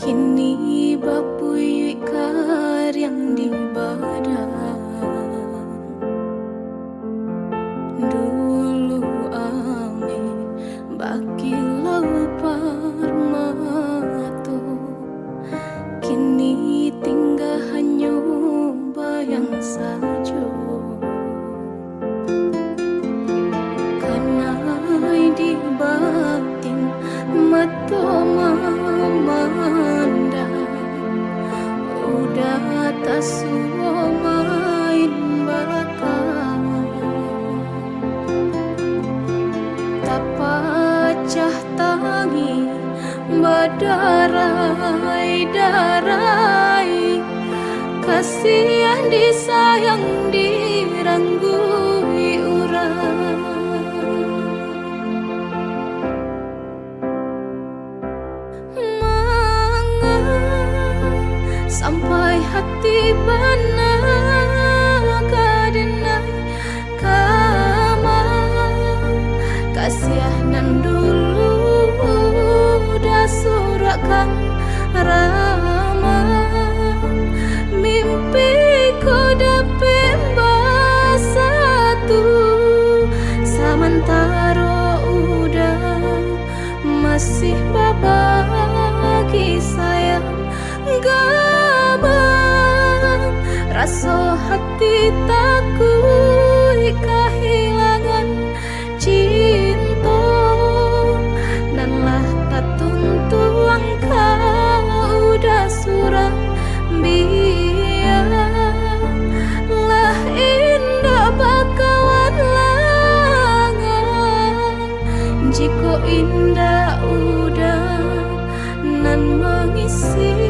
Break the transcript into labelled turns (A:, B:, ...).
A: Kini bapui karyang di badan. Dulu ame bakilau parmato, kini tinggal hanya bayang saja. Karena di batin mata memandang, udah tak suah main belakang. Tak pacah tangi berdarai-darai, kasihan disayang diranggui orang. Sampai hati bana kadenai kamar, kasihanan dulu dah surakan rama. Mimpi ko dapat satu, sementara udah masih babagi sayang. Gabang rasa hati takut kehilangan cinta, dan lah tak tuntuang kau udah surah biar lah indah bakawan langan. Jika indah udah nan mengisi